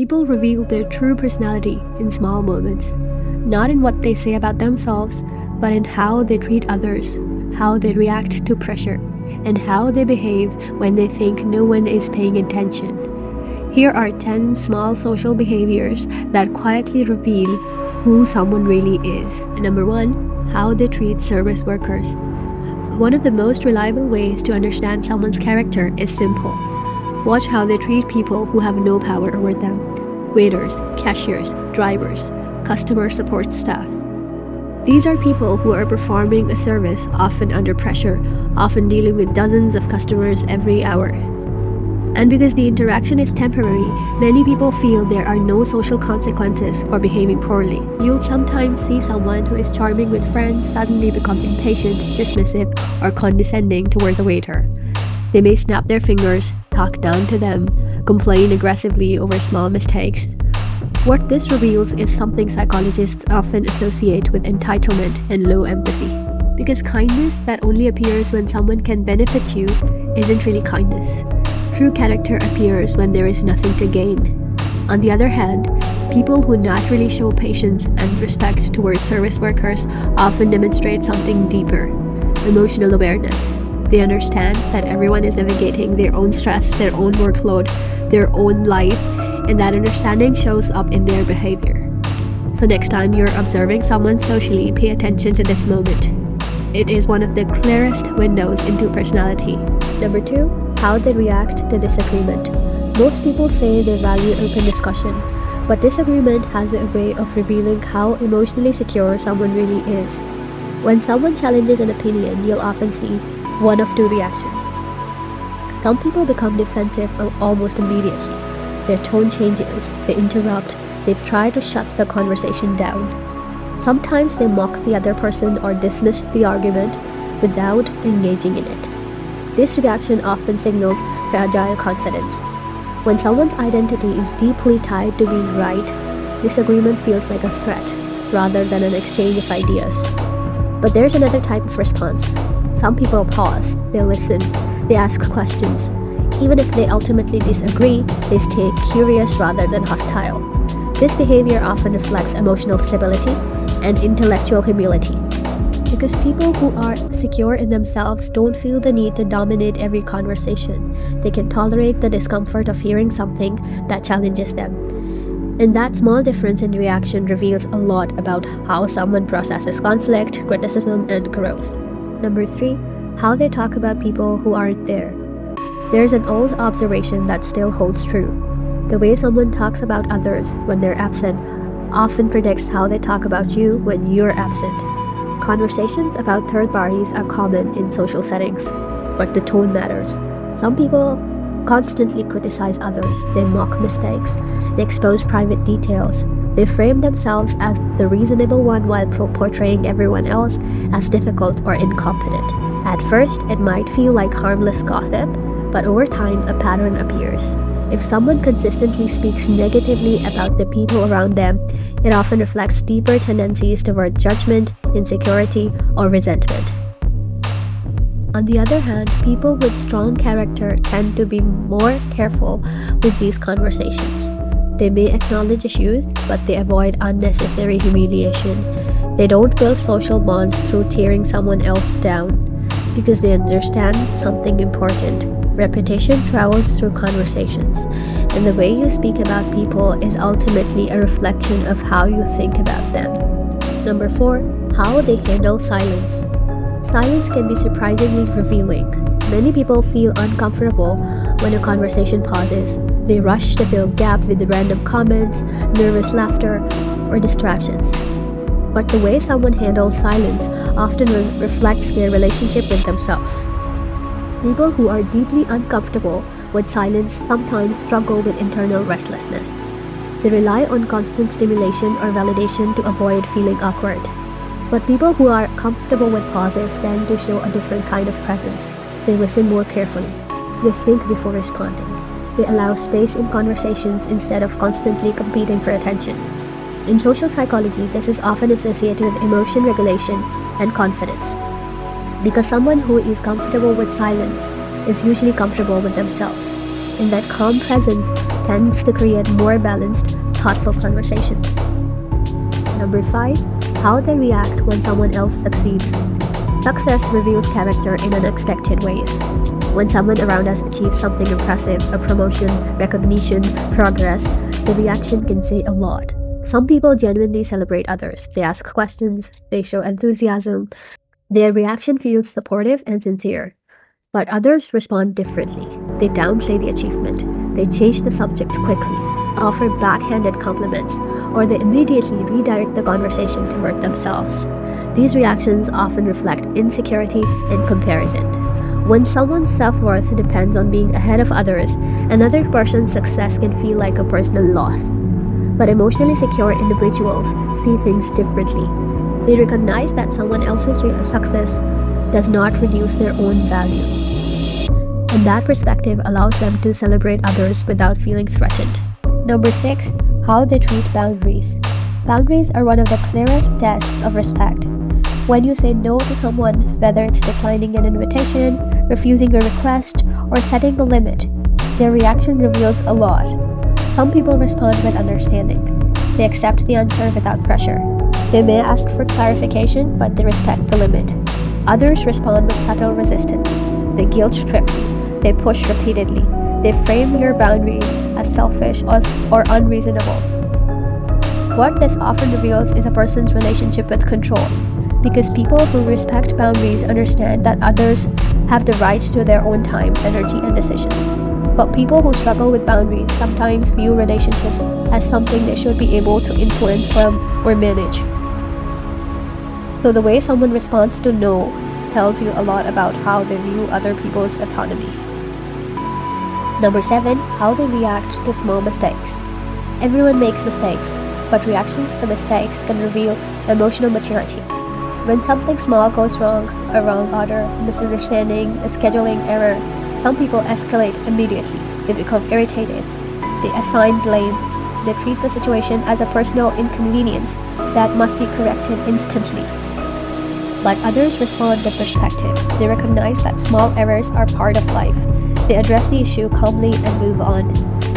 People reveal their true personality in small moments, not in what they say about themselves, but in how they treat others, how they react to pressure, and how they behave when they think no one is paying attention. Here are 10 small social behaviors that quietly reveal who someone really is. Number 1, how they treat service workers. One of the most reliable ways to understand someone's character is simple. Watch how they treat people who have no power over them. Waiters, cashiers, drivers, customer support staff. These are people who are performing a service, often under pressure, often dealing with dozens of customers every hour. And because the interaction is temporary, many people feel there are no social consequences for behaving poorly. You'll sometimes see someone who is charming with friends suddenly become impatient, dismissive, or condescending towards a waiter. They may snap their fingers, talk down to them, complain aggressively over small mistakes. What this reveals is something psychologists often associate with entitlement and low empathy. Because kindness that only appears when someone can benefit you isn't really kindness. True character appears when there is nothing to gain. On the other hand, people who naturally show patience and respect towards service workers often demonstrate something deeper: emotional awareness. They understand that everyone is navigating their own stress, their own workload, their own life, and that understanding shows up in their behavior. So next time you're observing someone socially, pay attention to this moment. It is one of the clearest windows into personality. Number 2, how they react to disagreement. Most people say they value open discussion, but disagreement has a way of revealing how emotionally secure someone really is. When someone challenges an opinion, you'll often see one of two reactions. Some people become defensive almost immediately. Their tone changes, they interrupt, they try to shut the conversation down. Sometimes they mock the other person or dismiss the argument without engaging in it. This reaction often signals fragile confidence. When someone's identity is deeply tied to being right, disagreement feels like a threat rather than an exchange of ideas. But there's another type of response. Some people pause, they listen, they ask questions. Even if they ultimately disagree, they stay curious rather than hostile. This behavior often reflects emotional stability and intellectual humility. Because people who are secure in themselves don't feel the need to dominate every conversation. They can tolerate the discomfort of hearing something that challenges them. And that small difference in reaction reveals a lot about how someone processes conflict, criticism, and growth. Number 3, how they talk about people who aren't there. There's an old observation that still holds true. The way someone talks about others when they're absent often predicts how they talk about you when you're absent. Conversations about third parties are common in social settings, but the tone matters. Some people constantly criticize others, they mock mistakes, they expose private details. They frame themselves as the reasonable one while portraying everyone else as difficult or incompetent. At first, it might feel like harmless gossip, but over time, a pattern appears. If someone consistently speaks negatively about the people around them, it often reflects deeper tendencies toward judgment, insecurity, or resentment. On the other hand, people with strong character tend to be more careful with these conversations. They may acknowledge issues, but they avoid unnecessary humiliation. They don't build social bonds through tearing someone else down, because they understand something important. Reputation travels through conversations, and the way you speak about people is ultimately a reflection of how you think about them. Number 4, how they handle silence. Silence can be surprisingly revealing. Many people feel uncomfortable when a conversation pauses. They rush to fill gaps with random comments, nervous laughter, or distractions. But the way someone handles silence often reflects their relationship with themselves. People who are deeply uncomfortable with silence sometimes struggle with internal restlessness. They rely on constant stimulation or validation to avoid feeling awkward. But people who are comfortable with pauses tend to show a different kind of presence. They listen more carefully. They think before responding. They allow space in conversations instead of constantly competing for attention. In social psychology, this is often associated with emotion regulation and confidence. Because someone who is comfortable with silence is usually comfortable with themselves. and that calm presence tends to create more balanced, thoughtful conversations. Number 5, how they react when someone else succeeds. Success reveals character in unexpected ways. When someone around us achieves something impressive, a promotion, recognition, progress, the reaction can say a lot. Some people genuinely celebrate others. They ask questions, they show enthusiasm. Their reaction feels supportive and sincere. But others respond differently. They downplay the achievement. They change the subject quickly, offer backhanded compliments, or they immediately redirect the conversation toward themselves. These reactions often reflect insecurity and comparison. When someone's self-worth depends on being ahead of others, another person's success can feel like a personal loss. But emotionally secure individuals see things differently. They recognize that someone else's success does not reduce their own value. And that perspective allows them to celebrate others without feeling threatened. Number 6, how they treat boundaries. Boundaries are one of the clearest tests of respect. When you say no to someone, whether it's declining an invitation, refusing a request, or setting a limit, their reaction reveals a lot. Some people respond with understanding. They accept the answer without pressure. They may ask for clarification, but they respect the limit. Others respond with subtle resistance. They guilt trip you. They push repeatedly. They frame your boundary as selfish or unreasonable. What this often reveals is a person's relationship with control, because people who respect boundaries understand that others have the right to their own time, energy, and decisions. But people who struggle with boundaries sometimes view relationships as something they should be able to influence or manage. So the way someone responds to no tells you a lot about how they view other people's autonomy. Number 7, how they react to small mistakes. Everyone makes mistakes, but reactions to mistakes can reveal emotional maturity. When something small goes wrong, a wrong order, a misunderstanding, a scheduling error, some people escalate immediately. They become irritated. They assign blame. They treat the situation as a personal inconvenience that must be corrected instantly. But others respond with perspective. They recognize that small errors are part of life. They address the issue calmly and move on.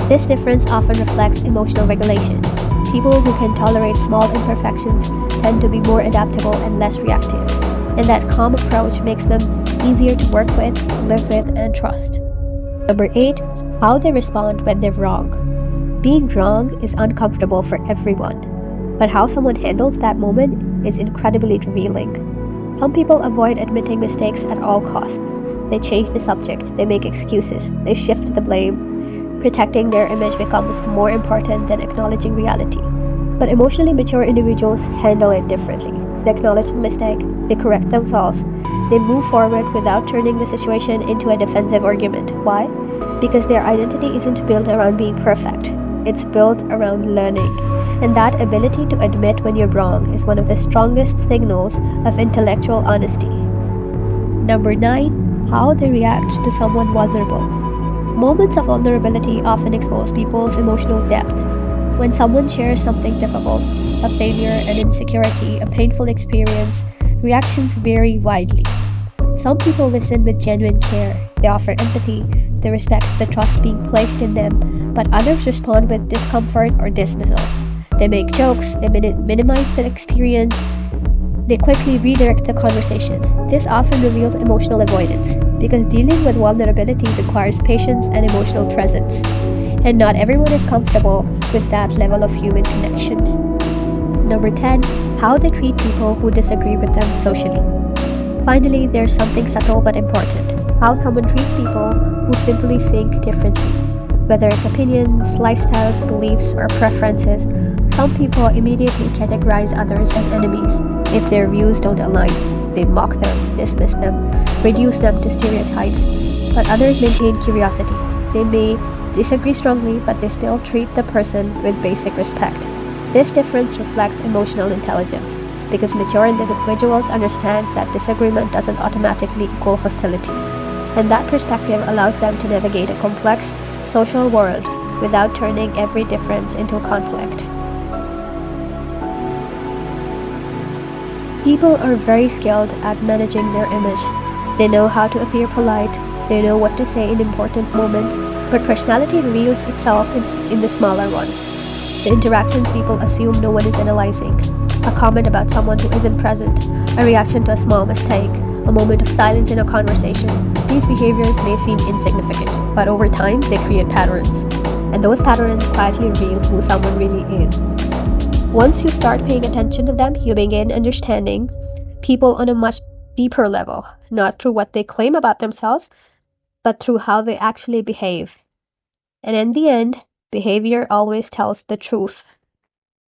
This difference often reflects emotional regulation. People who can tolerate small imperfections tend to be more adaptable and less reactive. And that calm approach makes them easier to work with, live with, and trust. Number 8, how they respond when they're wrong. Being wrong is uncomfortable for everyone, but how someone handles that moment is incredibly revealing. Some people avoid admitting mistakes at all costs. They change the subject, they make excuses, they shift the blame. Protecting their image becomes more important than acknowledging reality. But emotionally mature individuals handle it differently. They acknowledge the mistake, they correct themselves, they move forward without turning the situation into a defensive argument. Why? Because their identity isn't built around being perfect, it's built around learning. And that ability to admit when you're wrong is one of the strongest signals of intellectual honesty. Number 9, how they react to someone vulnerable. Moments of vulnerability often expose people's emotional depth. When someone shares something difficult, a failure, an insecurity, a painful experience, reactions vary widely. Some people listen with genuine care, they offer empathy, they respect the trust being placed in them, but others respond with discomfort or dismissal. They make jokes, they minimize the experience, they quickly redirect the conversation. This often reveals emotional avoidance, because dealing with vulnerability requires patience and emotional presence. And not everyone is comfortable with that level of human connection. Number 10, how they treat people who disagree with them socially. Finally, there's something subtle but important. How someone treats people who simply think differently. Whether it's opinions, lifestyles, beliefs, or preferences, some people immediately categorize others as enemies if their views don't align. They mock them, dismiss them, reduce them to stereotypes, but others maintain curiosity. They may disagree strongly, but they still treat the person with basic respect. This difference reflects emotional intelligence, because mature individuals understand that disagreement doesn't automatically equal hostility. And that perspective allows them to navigate a complex social world without turning every difference into conflict. People are very skilled at managing their image. They know how to appear polite, They know what to say in important moments, but personality reveals itself in the smaller ones. The interactions people assume no one is analyzing. A comment about someone who isn't present, a reaction to a small mistake, a moment of silence in a conversation. These behaviors may seem insignificant, but over time they create patterns. And those patterns quietly reveal who someone really is. Once you start paying attention to them, you begin understanding people on a much deeper level, not through what they claim about themselves, but through how they actually behave. And in the end, behavior always tells the truth.